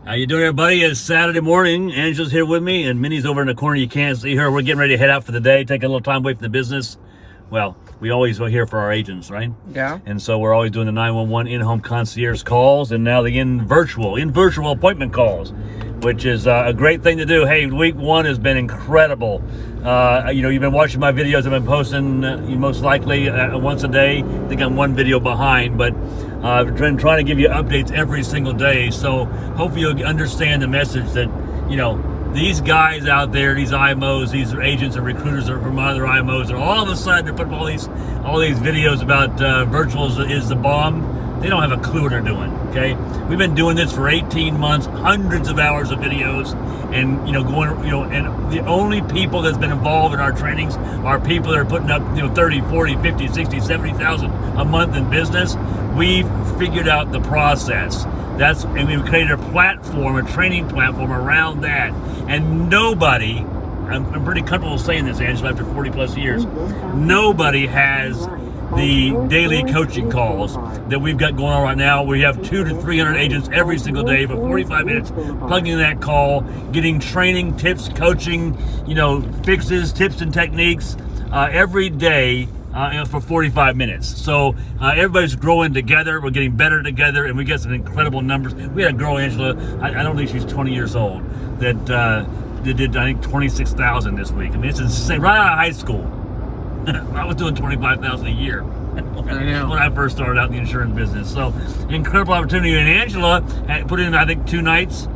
How you doing, everybody? It's Saturday morning. Angela's here with me, and Minnie's over in the corner. You can't see her. We're getting ready to head out for the day, take a little time away from the business. Well, we always are here for our agents, right? Yeah. And so we're always doing the 911 in-home concierge calls, and now the virtual appointment calls, which is a great thing to do. Hey, week one has been incredible. You've been watching my videos. I've been posting most likely once a day. I think I'm one video behind, but I've been trying to give you updates every single day. So hopefully you'll understand the message that, these guys out there, these IMOs, these agents and recruiters are from other IMOs, and all of a sudden they're putting all these videos about virtuals is the bomb. They don't have a clue what they're doing, okay? We've been doing this for 18 months, hundreds of hours of videos, and and the only people that's been involved in our trainings are people that are putting up 30, 40, 50, 60, 70,000 a month in business. We've figured out the process. And we've created a training platform around that. And nobody, I'm pretty comfortable saying this, Angela, after 40 plus years, nobody has the daily coaching calls that we've got going on right now. We have 200 to 300 agents every single day for 45 minutes, plugging in that call, getting training, tips, coaching, fixes, tips and techniques every day for 45 minutes. So everybody's growing together. We're getting better together, and we get some incredible numbers. We had a girl, Angela, I don't think she's 20 years old, that did, I think, 26,000 this week. I mean, it's insane. Right out of high school. I was doing 25,000 a year when I first started out in the insurance business. So incredible opportunity. And Angela had put in, I think, 2 nights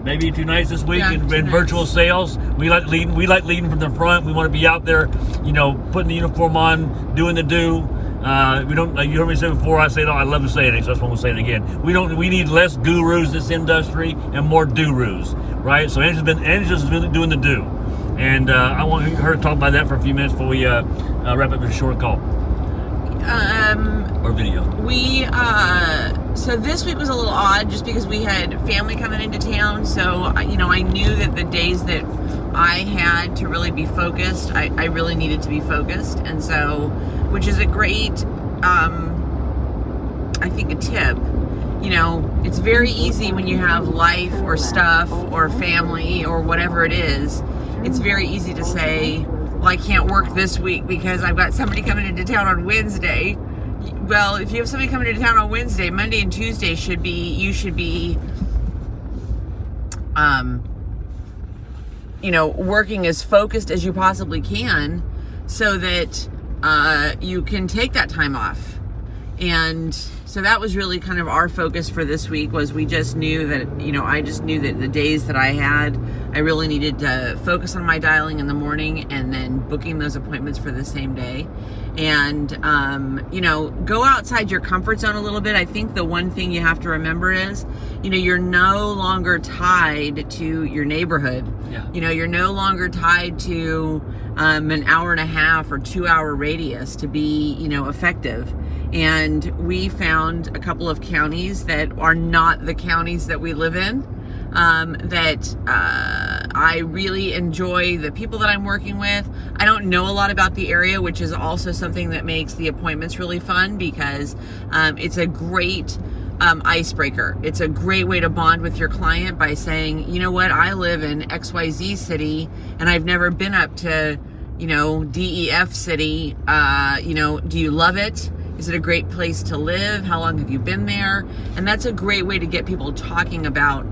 this week in virtual sales. We like leading from the front. We want to be out there, putting the uniform on, doing the do. We don't, like you heard me say before, I say it all, I love to say it, so that's why we'll say it again. We need less gurus in this industry and more do-roos, right? So Angela's been doing the do. And I want her to talk about that for a few minutes before we wrap up this short call. Or video. So this week was a little odd just because we had family coming into town. So, I knew that the days that I had to really be focused, I really needed to be focused. And so, which is a great, I think, a tip. It's very easy when you have life or stuff or family or whatever it is. It's very easy to say, well, I can't work this week because I've got somebody coming into town on Wednesday. Well, if you have somebody coming into town on Wednesday, Monday and Tuesday you should be working as focused as you possibly can so that you can take that time off. And so that was really kind of our focus for this week, was we just knew that, I just knew that the days that I had, I really needed to focus on my dialing in the morning and then booking those appointments for the same day. And, go outside your comfort zone a little bit. I think the one thing you have to remember is, you're no longer tied to your neighborhood. Yeah. You're no longer tied to an hour and a half or 2 hour radius to be, effective. And we found a couple of counties that are not the counties that we live in, that I really enjoy the people that I'm working with. I don't know a lot about the area, which is also something that makes the appointments really fun, because it's a great icebreaker. It's a great way to bond with your client by saying, you know what, I live in XYZ city and I've never been up to, DEF city. Do you love it? Is it a great place to live? How long have you been there? And that's a great way to get people talking about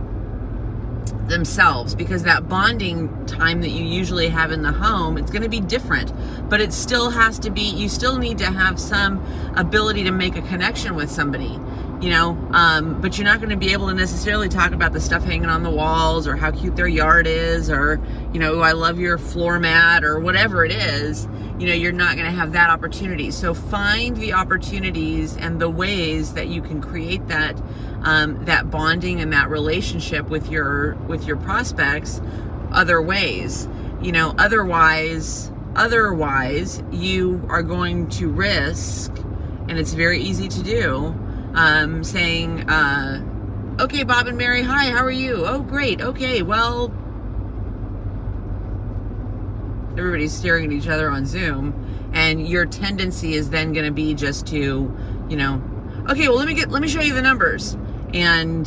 themselves, because that bonding time that you usually have in the home, it's going to be different, but it still has to be, you still need to have some ability to make a connection with somebody, but you're not going to be able to necessarily talk about the stuff hanging on the walls or how cute their yard is, or, I love your floor mat or whatever it is. You're not going to have that opportunity. So find the opportunities and the ways that you can create that that bonding and that relationship with your prospects other ways. Otherwise you are going to risk, and it's very easy to do, saying, okay, Bob and Mary, hi, how are you? Oh, great. Okay, well, everybody's staring at each other on Zoom, and your tendency is then going to be just to, okay, well, let me show you the numbers. And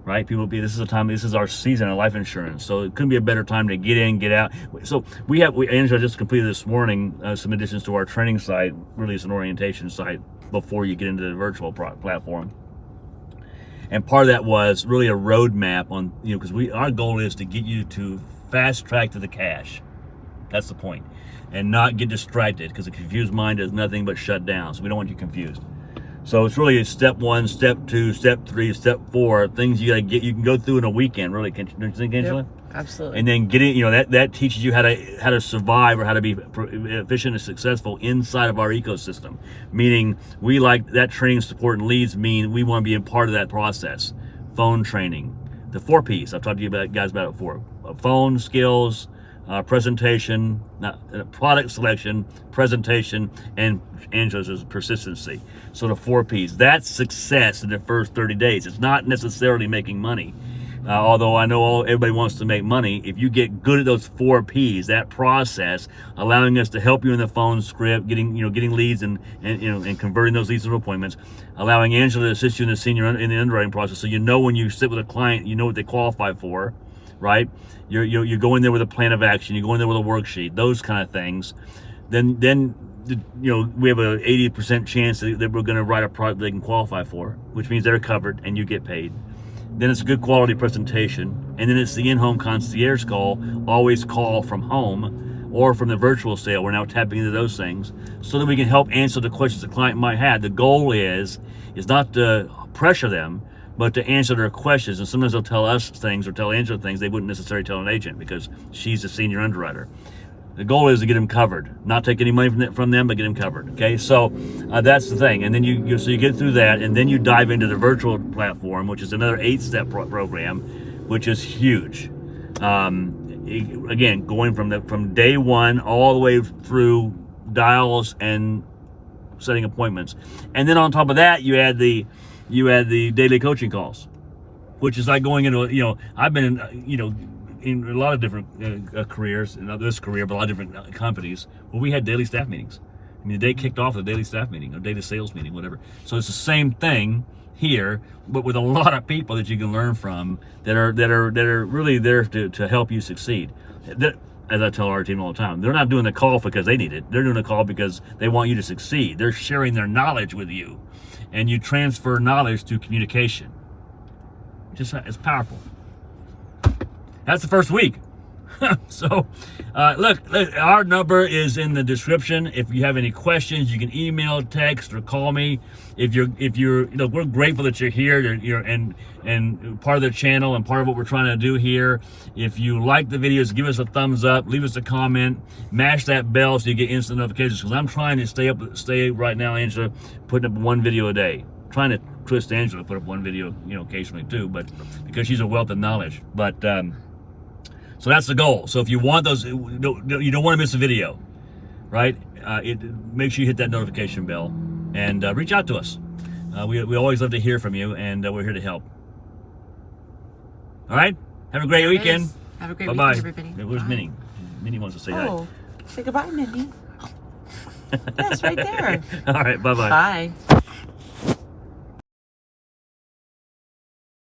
right? This is a time, this is our season of life insurance. So it couldn't be a better time to get in, get out. So Angela just completed this morning some additions to our training site, really it's an orientation site before you get into the virtual platform. And part of that was really a roadmap on, because our goal is to get you to fast track to the cash. That's the point. And not get distracted, because a confused mind does nothing but shut down. So we don't want you confused. So it's really step 1, step 2, step 3, step 4, things you can go through in a weekend, really. Don't you think, Angela? Yep, absolutely. And then that teaches you how to survive, or how to be efficient and successful inside of our ecosystem. Meaning, we like that training, support, and leads mean we want to be a part of that process. Phone training, the 4 Ps. I've talked to you guys about it before. Phone skills, presentation, product selection, presentation, and Angela's persistency. So the 4 Ps. That's success in the first 30 days. It's not necessarily making money. Although I know everybody wants to make money, if you get good at those 4 Ps, that process, allowing us to help you in the phone script, getting leads and converting those leads into appointments, allowing Angela to assist you in the underwriting process, so when you sit with a client, you know what they qualify for, right? You go in there with a plan of action, you go in there with a worksheet, those kind of things. Then we have a 80% chance that we're going to write a product they can qualify for, which means they're covered and you get paid. Then it's a good quality presentation, and then it's the in-home concierge call. Always call from home or from the virtual sale. We're now tapping into those things so that we can help answer the questions the client might have. The goal is not to pressure them, but to answer their questions. And sometimes they'll tell us things or tell Angela things they wouldn't necessarily tell an agent, because she's a senior underwriter. The goal is to get them covered, not take any money from them, but get them covered. Okay, so that's the thing. And then you get through that, and then you dive into the virtual platform, which is another 8-step program, which is huge. Again, going from day 1 all the way through dials and setting appointments, and then on top of that, you add the daily coaching calls, which is like going into I've been in a lot of different careers, not this career, but a lot of different companies, where we had daily staff meetings. I mean, the day kicked off with a daily staff meeting, or daily sales meeting, whatever. So it's the same thing here, but with a lot of people that you can learn from that are really there to help you succeed. As I tell our team all the time, they're not doing the call because they need it. They're doing the call because they want you to succeed. They're sharing their knowledge with you, and you transfer knowledge through communication. It's powerful. That's the first week. So, look, our number is in the description. If you have any questions, you can email, text, or call me. If you're, we're grateful that you're here. You're and part of the channel and part of what we're trying to do here. If you like the videos, give us a thumbs up, leave us a comment, mash that bell so you get instant notifications. Because I'm trying to stay right now, Angela, putting up 1 video a day. Trying to twist Angela to put up 1 video, occasionally too, but because she's a wealth of knowledge. But so that's the goal. So if you want those, you don't want to miss a video, right? Make sure you hit that notification bell and reach out to us. We always love to hear from you, and we're here to help. All right? Have a great weekend. Have a great Bye-bye. weekend, everybody. Where's Bye. Minnie? Minnie wants to say hi. Oh, say goodbye, Minnie. Yes, right there. All right, bye-bye. Bye.